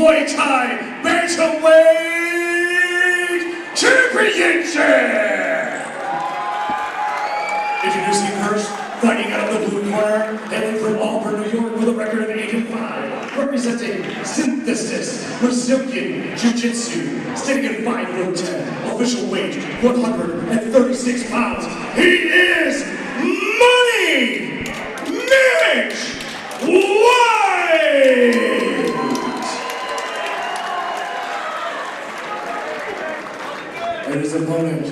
Muay Thai Bantamweight Championship! Introducing first, fighting out of the blue corner, hailing from Auburn, New York with a record of 8-5, representing Synthesis Brazilian Jiu-Jitsu, standing at 5'10", official weight 136 pounds. He is Money Mitch White! And his opponent,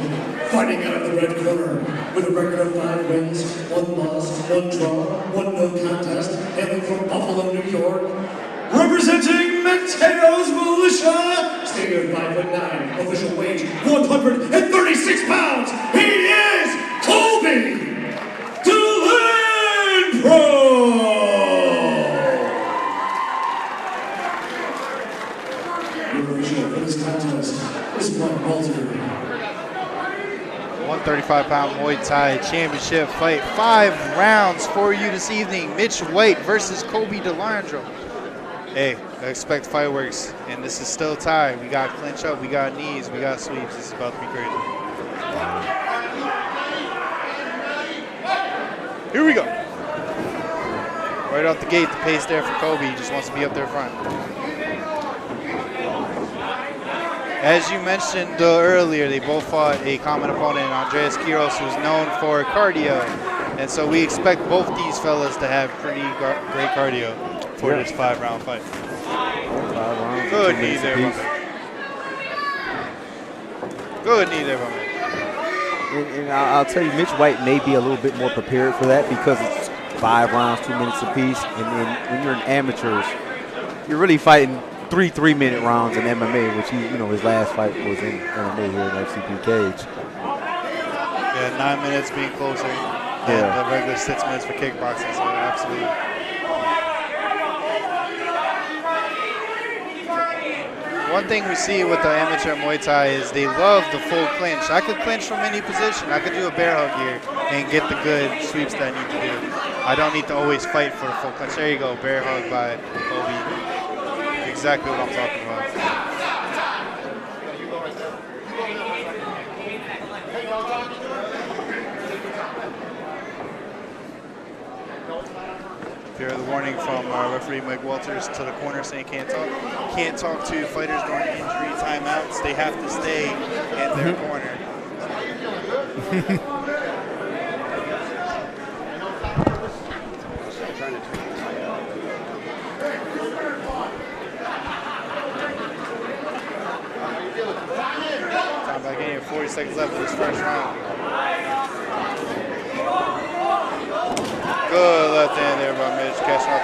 fighting out of the red corner, with a record of 5 wins, 1 loss, 1 draw, 1 no contest, hailing from Buffalo, New York, representing Mateo's Militia, standing at 5'9", official weight 136 pounds. He is Colby Dilandro! Your official for this contest is Mike Walter. 135-pound Muay Thai championship fight. 5 rounds for you this evening. Mitch White versus Colby Dilandro. Hey, I expect fireworks, and this is still tied. We got clinch up, we got knees, we got sweeps. This is about to be crazy. Here we go. Right off the gate, the pace there for Colby. He just wants to be up there front. As you mentioned earlier, they both fought a common opponent, Andreas Quiros, who's known for cardio. And so we expect both these fellas to have pretty great cardio for this 5-round fight. Good knee there, my man. Good knee there, my man. And I'll tell you, Mitch White may be a little bit more prepared for that because it's 5 rounds, 2 minutes apiece. And then when you're in amateurs, you're really fighting 3 3-minute rounds in MMA, which his last fight was in MMA here in FCP Cage. Yeah, 9 minutes being closer than the regular 6 minutes for kickboxing, so absolutely. One thing we see with the amateur Muay Thai is they love the full clinch. I could clinch from any position. I could do a bear hug here and get the good sweeps that I need to do. I don't need to always fight for the full clinch. There you go, bear hug by Colby. Exactly what I'm talking about. Here, the warning from referee Mike Walters to the corner saying can't talk to fighters during injury timeouts. They have to stay in their corner. Time back in, 40 seconds left in this first round. Good left hand there by Mitch, catching up.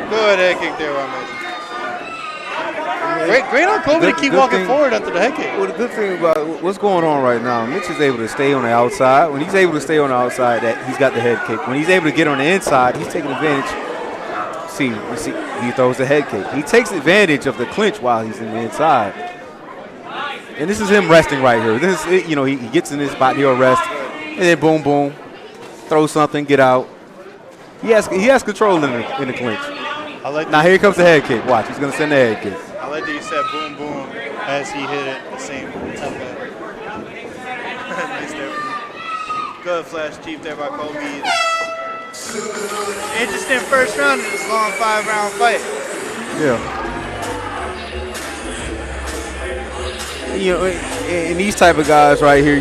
Good head kick there by Mitch. Great on Colby to keep walking forward after the head kick. Well, the good thing about what's going on right now, Mitch is able to stay on the outside. When he's able to stay on the outside, he's got the head kick. When he's able to get on the inside, he's taking advantage. See, he throws the head kick. He takes advantage of the clinch while he's in the inside. And this is him resting right here. This is, he gets in this spot, he'll rest, and then boom, boom. Throw something, get out. He has control in the clinch. Now here comes the head kick. Watch, he's gonna send the head kick. I like that you said boom boom as he hit it the same tempo. Nice there. Good flash deep there by Colby. Interesting first round in this long 5-round fight. Yeah. And these type of guys right here,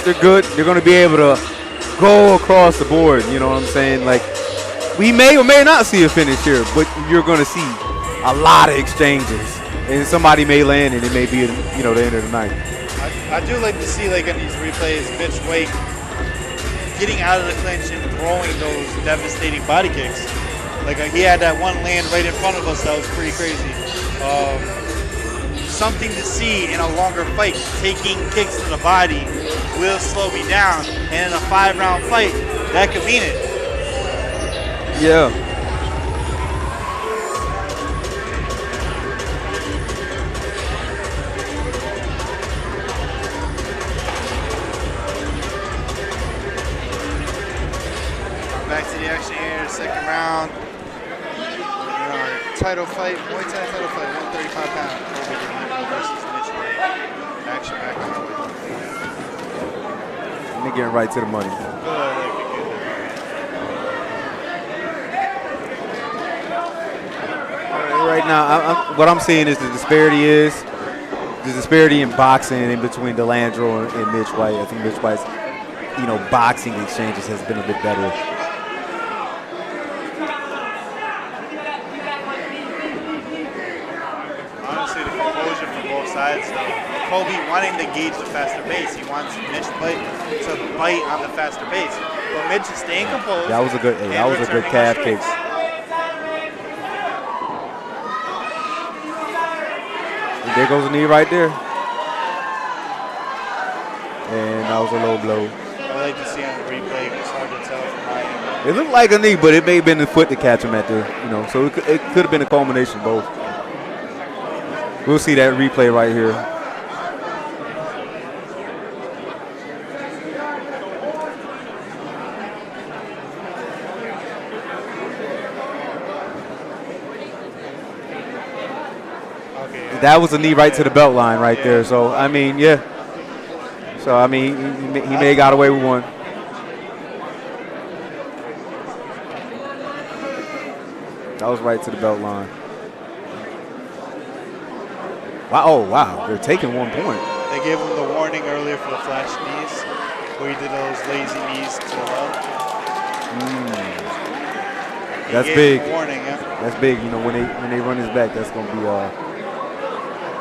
they're good. They're gonna be able to go across the board, you know what I'm saying? Like, we may or may not see a finish here, but you're going to see a lot of exchanges. And somebody may land, and it may be, the end of the night. I do like to see, like, in these replays, Mitch White getting out of the clinch and throwing those devastating body kicks. Like, he had that one land right in front of us that was pretty crazy. Something to see in a longer fight. Taking kicks to the body will slow me down, and in a 5-round fight, that could mean it. Yeah. Back to the action here, second round. title fight, Muay Thai title fight, 135 pound. Kobe Dilandro versus Mitch White. Action back on the way. And they're getting right to the money. Right now, what I'm seeing is the disparity in boxing in between Dilandro and Mitch White. I think Mitch White's, boxing exchanges has been a bit better. Honestly, the composure from both sides, though. Kobe wanting to gauge the faster pace. He wants Mitch White to bite on the faster pace. But Mitch is staying composed. That was a good calf kick. There goes a knee right there. And that was a low blow. I like to see on the replay. It's hard to tell from my angle. It looked like a knee, but it may have been the foot to catch him at the, so it could have been a culmination of both. We'll see that replay right here. That was a knee right to the belt line right there. So, I mean, yeah. So, I mean, he may have got away with one. That was right to the belt line. Wow, oh, wow. They're taking 1 point. They gave him the warning earlier for the flash knees, where he did those lazy knees to the low. That's big. Warning, yeah. That's big. When they run his back, that's going to be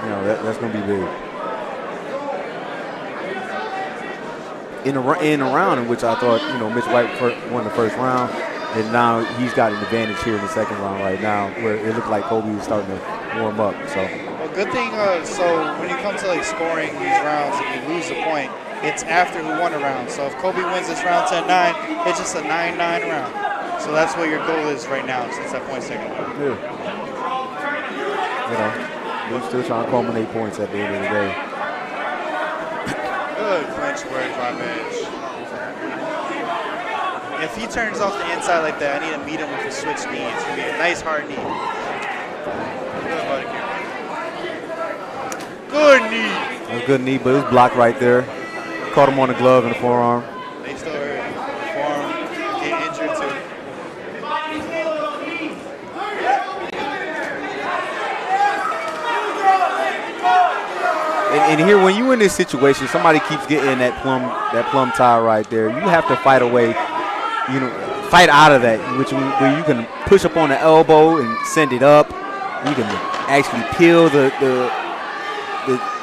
that's going to be big. In a round in which I thought, Mitch White won the first round, and now he's got an advantage here in the second round right now, where it looked like Kobe was starting to warm up. So, well, good thing. So when you come to scoring these rounds and you lose a point, it's after who won a round. So if Kobe wins this round 10-9, it's just a 9-9 round. So that's what your goal is right now, since that point's taken away. Yeah. We're still trying to culminate points at the end of the day. Good clinch work by Mitch. If he turns off the inside like that, I need to meet him with a switch knee. It's going to be a nice hard knee. Good knee. That was a good knee, but it was blocked right there. Caught him on the glove and the forearm. They still hurt. Forearm getting injured too. And here, when you in this situation, somebody keeps getting that plum tie right there. You have to fight away, fight out of that, where you can push up on the elbow and send it up. You can actually peel the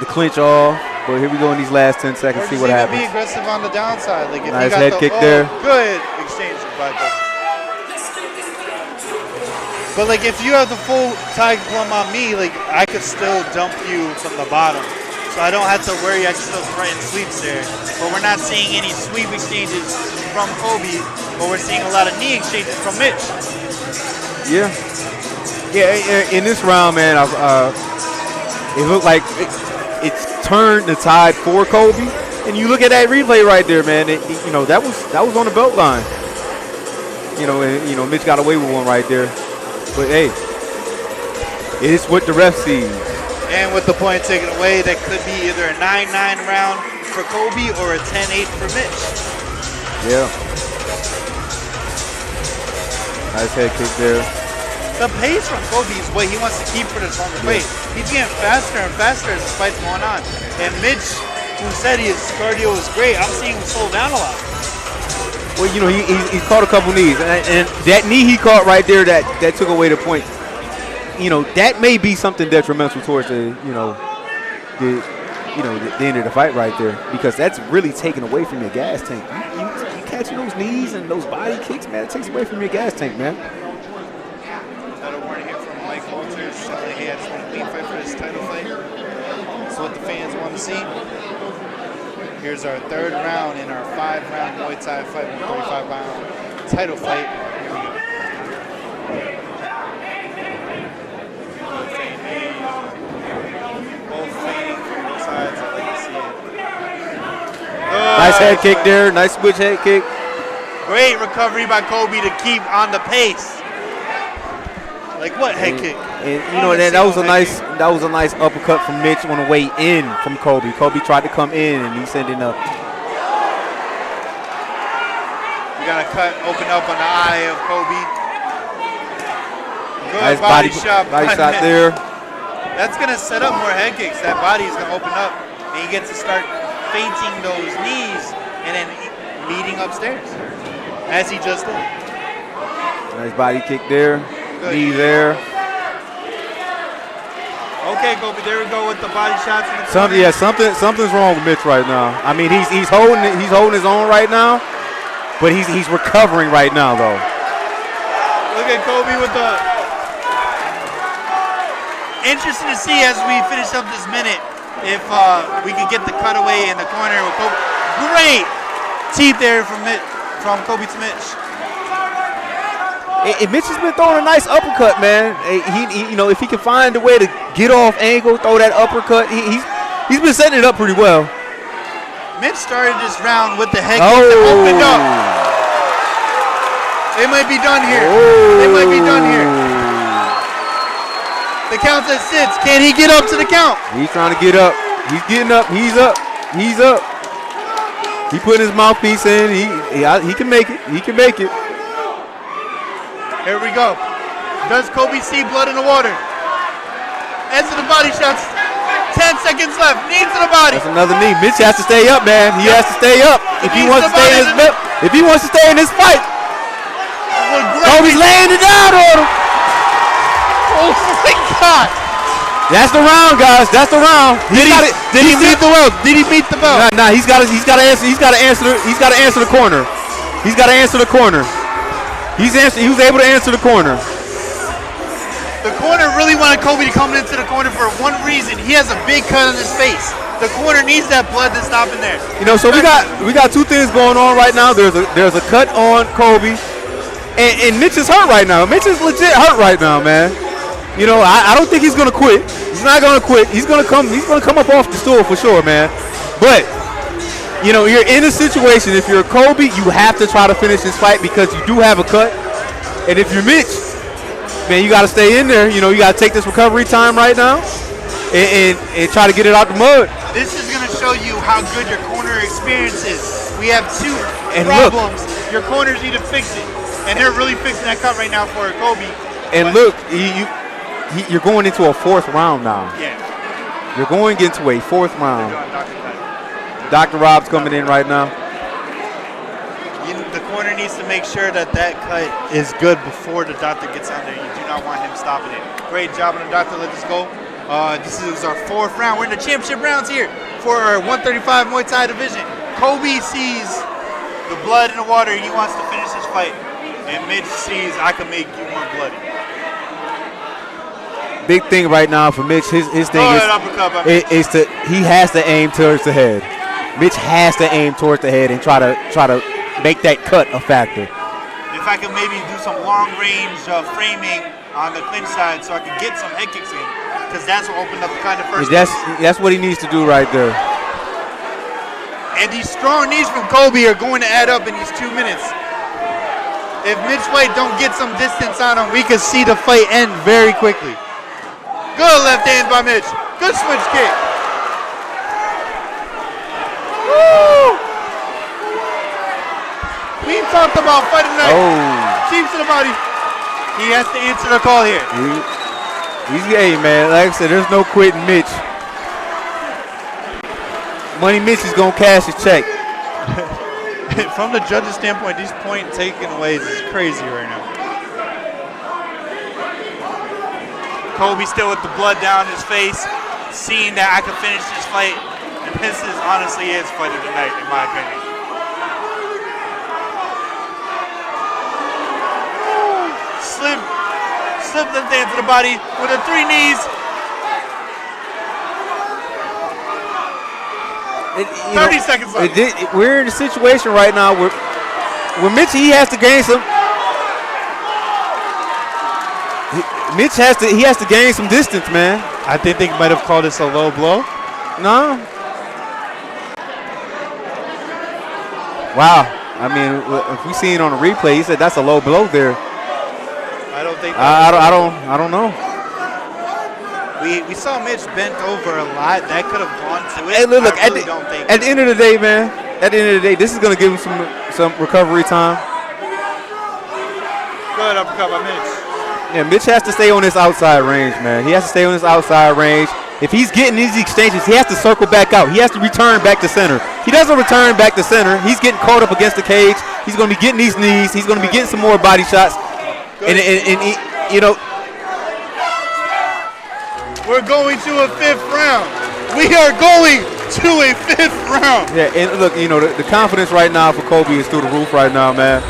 clinch off. But here we go in these last 10 seconds. See what happens. Be aggressive on the downside. Like if nice got head kick there. Good exchange by Kobe. But if you have the full tiger plum on me, I could still dump you from the bottom. So I don't have to worry, I can still threaten sweeps there. But we're not seeing any sweep exchanges from Kobe, but we're seeing a lot of knee exchanges from Mitch. Yeah. Yeah, in this round, man, it looked like it's turned the tide for Kobe. And you look at that replay right there, man, that was on the belt line. Mitch got away with one right there. But, hey, it's what the ref sees. And with the point taken away, that could be either a 9-9 round for Kobe or a 10-8 for Mitch. Yeah. Nice head kick there. The pace from Kobe is what he wants to keep for this longer fight. He's getting faster and faster as the fight's going on. And Mitch, who said his cardio was great, I'm seeing him slow down a lot. Well, he caught a couple knees. And that knee he caught right there that took away the point. That may be something detrimental towards the end of the fight right there, because that's really taken away from your gas tank. You catching those knees and those body kicks, man, it takes away from your gas tank, man. Another warning here from Mike Walters. Telling he has a clean fight for this title fight. That's what the fans want to see. Here's our third round in our 5-round Muay Thai fight, 135-pound title fight. Here we go. Nice head kick there. Nice switch head kick. Great recovery by Kobe to keep on the pace. Like what head kick? And you know that was a nice uppercut from Mitch on the way in from Kobe. Kobe tried to come in and he sent it up. You got a cut open up on the eye of Kobe. Good Nice body shot there. That's gonna set up more head kicks. That body is gonna open up, and you get to start feinting those knees and then meeting upstairs, as he just did. Nice body kick there. Good. Knee there. Okay, Kobe. There we go with the body shots. In the Something's wrong with Mitch right now. I mean, he's holding his own right now, but he's recovering right now though. Look at Kobe with the. Interesting to see as we finish up this minute if we could get the cutaway in the corner with Kobe. Great teeth there from Kobe to Mitch. Mitch has been throwing a nice uppercut, man. He if he can find a way to get off angle, throw that uppercut, he's been setting it up pretty well. Mitch started this round with the head kick that opened up. They might be done here. They might be done here. The count's at 6. Can he get up to the count? He's trying to get up. He's getting up. He's up. He's up. He put his mouthpiece in. He can make it. He can make it. Here we go. Does Kobe see blood in the water? Ends of the body shots. 10 seconds left. Knee to the body. That's another knee. Mitch has to stay up, man. He has to stay up if he wants to stay in this. If he wants to stay in this fight. Kobe's laying it down on him. Oh my God! That's the round, guys. That's the round. Did he meet the belt? Did he meet the belt? Nah. He's got to answer. He's got to answer the corner. He's got to answer the corner. He was able to answer the corner. The corner really wanted Kobe to come into the corner for one reason. He has a big cut on his face. The corner needs that blood to stop in there. You know, so we got two things going on right now. There's a cut on Kobe, and Mitch is hurt right now. Mitch is legit hurt right now, man. You know, I don't think he's gonna quit. He's not gonna quit. He's gonna come up off the stool for sure, man. But you know, you're in a situation. If you're Kobe, you have to try to finish this fight because you do have a cut. And if you're Mitch, man, you got to stay in there. You know, you got to take this recovery time right now and try to get it out the mud. This is gonna show you how good your corner experience is. We have two problems. Your corners need to fix it, and they're really fixing that cut right now for Kobe. And look, you're going into a fourth round now. Yeah. You're going into a fourth round. Dr. Rob's coming in right now. The corner needs to make sure that cut is good before the doctor gets on there. You do not want him stopping it. Great job on the doctor. Let this go. This is our fourth round. We're in the championship rounds here for our 135 Muay Thai division. Kobe sees the blood in the water. He wants to finish this fight. And Mitch sees I can make you more bloody. Big thing right now for Mitch, his thing is he has to aim towards the head. Mitch has to aim towards the head and try to make that cut a factor. If I can maybe do some long range framing on the clinch side so I can get some head kicks in, because that's what opened up the kind of first. That's what he needs to do right there. And these strong knees from Kobe are going to add up in these 2 minutes. If Mitch White don't get some distance on him, we could see the fight end very quickly. Good left hand by Mitch. Good switch kick. Woo! We talked about fighting night. Teams to the body. He has to answer the call here. Hey, man, like I said, there's no quitting Mitch. Money Mitch is going to cash his check. From the judge's standpoint, these point taken aways is crazy right now. Kobe still with the blood down his face, seeing that I can finish this fight. And this is honestly his fight of the night, in my opinion. Slip left hand to the body with the 3 knees. 30 seconds left. We're in a situation right now where Mitch, he has to gain some. Mitch has to gain some distance, man. I think they might have called this a low blow. No. Wow. I mean, if we see it on a replay, he said that's a low blow there. I don't if they. I don't know. We saw Mitch bent over a lot. That could have gone to it. Hey, look, I really don't think. At the end of the day, man. At the end of the day, this is gonna give him some recovery time. Good uppercut by Mitch. Yeah, Mitch has to stay on this outside range, man. He has to stay on this outside range. If he's getting these exchanges, he has to circle back out. He has to return back to center. He doesn't return back to center. He's getting caught up against the cage. He's going to be getting these knees. He's going to be getting some more body shots. And he, you know. We're going to a 5th round. We are going to a 5th round. Yeah, and look, you know, the confidence right now for Kobe is through the roof right now, man.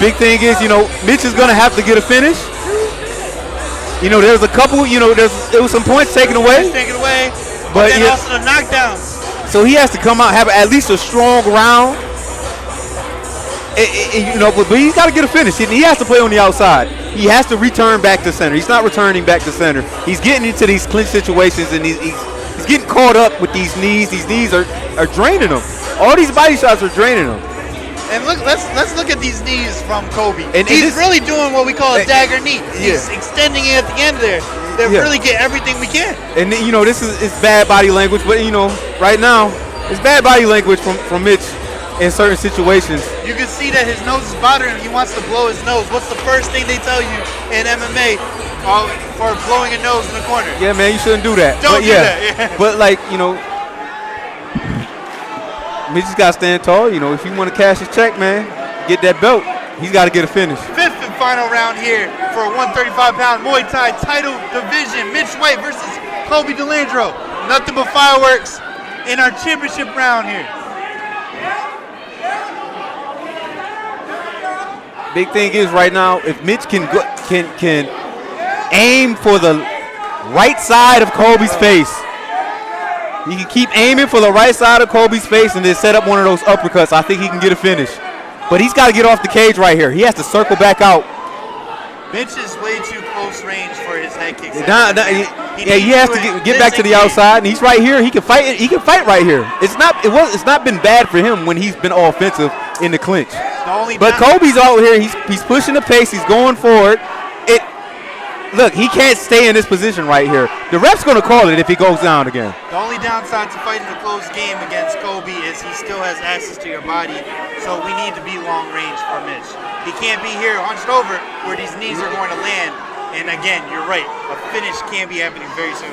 Big thing is, you know, Mitch is going to have to get a finish. You know, there's a couple, you know, there was some points taken away. But then also the knockdowns. So he has to come out, have at least a strong round. You know, but he's got to get a finish. He has to play on the outside. He has to return back to center. He's not returning back to center. He's getting into these clinch situations, and he's getting caught up with these knees. These knees are draining him. All these body shots are draining him. And look, let's look at these knees from Kobe. And he's really doing what we call a dagger knee. He's extending it at the end there. They really get everything we can. And you know, this is bad body language, but you know, right now it's bad body language from Mitch in certain situations. You can see that his nose is bothering him. He wants to blow his nose. What's the first thing they tell you in MMA for blowing a nose in the corner? Yeah, man, you shouldn't do that. Don't do that. Yeah. But like, you know, Mitch just got to stand tall. You know, if you want to cash his check, man, get that belt. He's got to get a finish. 5th and final round here for a 135-pound Muay Thai title division. Mitch White versus Kobe Dilandro. Nothing but fireworks in our championship round here. Big thing is right now, if Mitch can aim for the right side of Kobe's face, he can keep aiming for the right side of Kobe's face and then set up one of those uppercuts. I think he can get a finish. But he's got to get off the cage right here. He has to circle back out. Mitch is way too close range for his head kicks. He has to get back to the outside, and he's right here. He can fight. He can fight right here. It's not been bad for him when he's been offensive in the clinch. But Kobe's out here. He's pushing the pace. He's going forward. Look, he can't stay in this position right here. The ref's going to call it if he goes down again. The only downside to fighting a close game against Kobe is he still has access to your body, so we need to be long range for Mitch. He can't be here hunched over where these knees are going to land. And again, you're right, a finish can be happening very soon.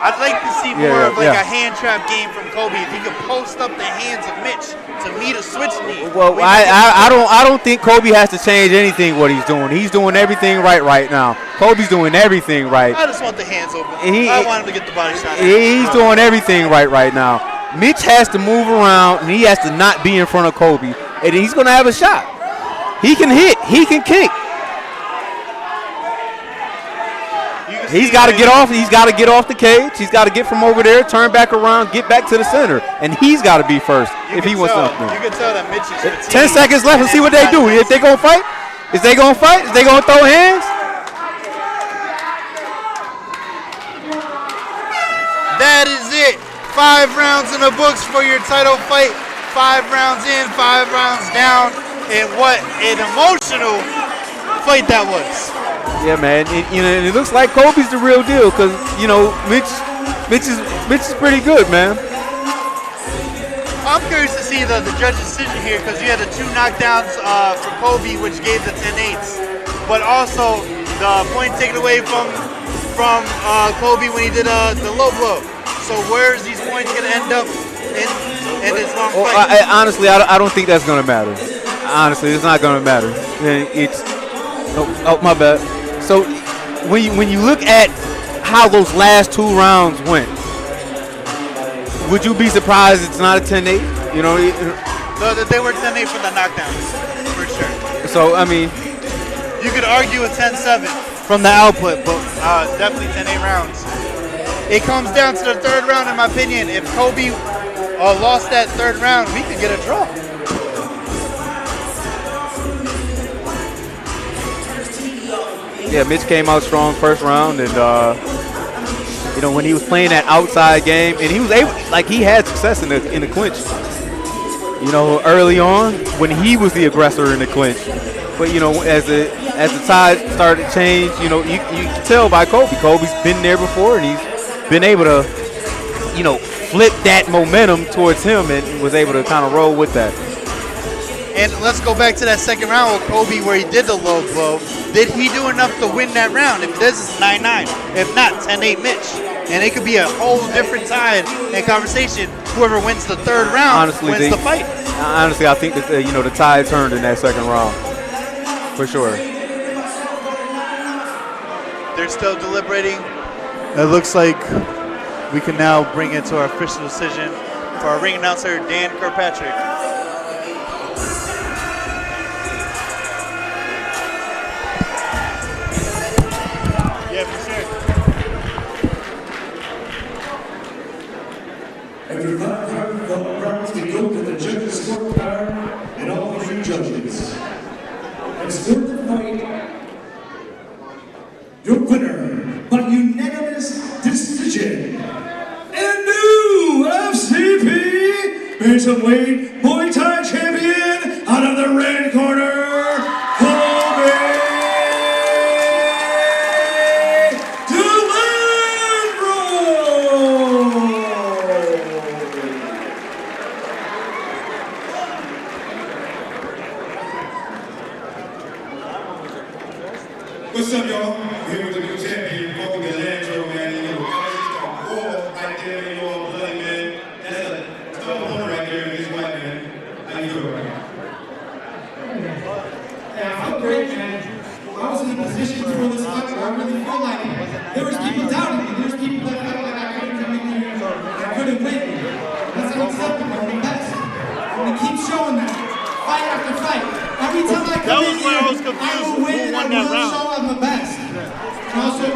I'd like to see more of a hand trap game from Kobe. If he could post up the hands of Mitch to meet a switch knee. Well, I don't think Kobe has to change anything what he's doing. He's doing everything right now. Kobe's doing everything right. I just want the hands open. I want him to get the body shot. He's doing everything right now. Mitch has to move around, and he has to not be in front of Kobe, and he's going to have a shot. He can hit. He can kick. He's got to get off. He's got to get off the cage. He's got to get from over there, turn back around, get back to the center, and he's got to be first if he wants something. You can tell that Mitch is fatigued. 10 seconds left and see what they do. If they gonna fight, is they gonna fight? Is they gonna throw hands? That is it. 5 rounds in the books for your title fight. 5 rounds in, 5 rounds down, and what an emotional fight that was. Yeah, man. It looks like Kobe's the real deal because Mitch is pretty good, man. I'm curious to see the judge's decision here because you had the 2 knockdowns for Kobe, which gave the 10-8s, but also the point taken away from Kobe when he did the low blow. So where is these points going to end up in this long fight? Honestly, I don't think that's going to matter. Honestly, it's not going to matter. My bad. So when you look at how those last 2 rounds went, would you be surprised it's not a 10-8? You know, they were 10-8 for the knockdowns, for sure. So I mean, you could argue a 10-7 from the output, but definitely 10-8 rounds. It comes down to the 3rd round, in my opinion. If Kobe lost that 3rd round, we could get a draw. Yeah, Mitch came out strong first round, and You know, when he was playing that outside game, and he was able, like he had success in the clinch. You know, early on when he was the aggressor in the clinch. But you know, as the tide started to change, you know, you can tell by Kobe. Kobe's been there before, and he's been able to, you know, flip that momentum towards him, and was able to kind of roll with that. And let's go back to that second round with Kobe where he did the low blow. Did he do enough to win that round? If this is 9-9, if not 10-8 Mitch. And it could be a whole different tide and conversation. Whoever wins the third round wins the fight. Honestly, I think that you know, the tide turned in that second round. For sure. They're still deliberating. It looks like we can now bring it to our official decision for our ring announcer, Dan Kirkpatrick. Yeah, for sure. After 5 rounds, we go to the judges' scorecard and all 3 judges. And scored the fight, your winner by unanimous decision, and new FCP Bantamweight Muay Thai champion out of the red corner, Kobe Dilandro! What's up, y'all? Here with the new champion, Kobe Dilandro, man. You know, guys, just got war right there, you know, bloody, man. That's a tough opponent right there, this white man. How you doing, man? Yeah, I feel great, man. I was in a position before this fight where I really feel like there was people doubting me. There was people that felt like I couldn't come in here and I couldn't win. That's unacceptable. I'm the best. I'm going to keep showing that. Fight after fight. Every time I come in here, I will win and I will show I'm the best. And also,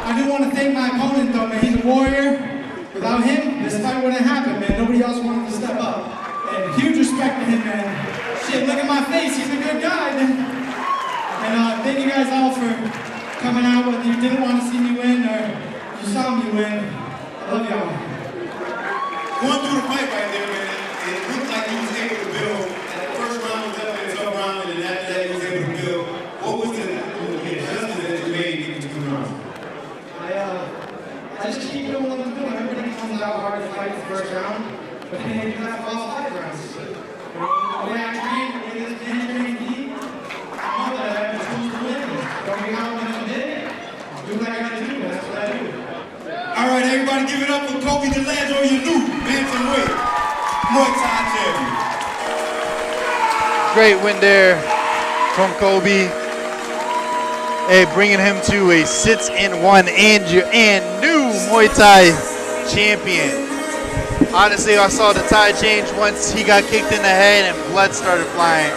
I do want to thank my opponent, though, man. He's a warrior. Without him, this fight wouldn't happen, man. Nobody else wanted to step up. And huge respect to him, man. Shit, look at my face. He's a good guy, man. And thank you guys all for coming out, whether you didn't want to see me win or you saw me win. I love y'all. Going through the fight right there, man, it looked like he was able to build. That first round was definitely a tough round, and then after that he was able to build. What was the adjustment that you made in the 2 rounds? I just keep doing what I'm doing. Everybody comes out hard to fight the first round, but then they do that for all 5 rounds. The way I train, the way this man trains me, I know that I have the tools to win. Don't be out when I'm dead. Do what I gotta do, that's what I do. All right, everybody give it up for Kobe Dilandro, your new Bantamweight Muay Thai champion. Great win there from Kobe. Hey, bringing him to a 6-1 and new Muay Thai champion. Honestly, I saw the tide change once he got kicked in the head and blood started flying.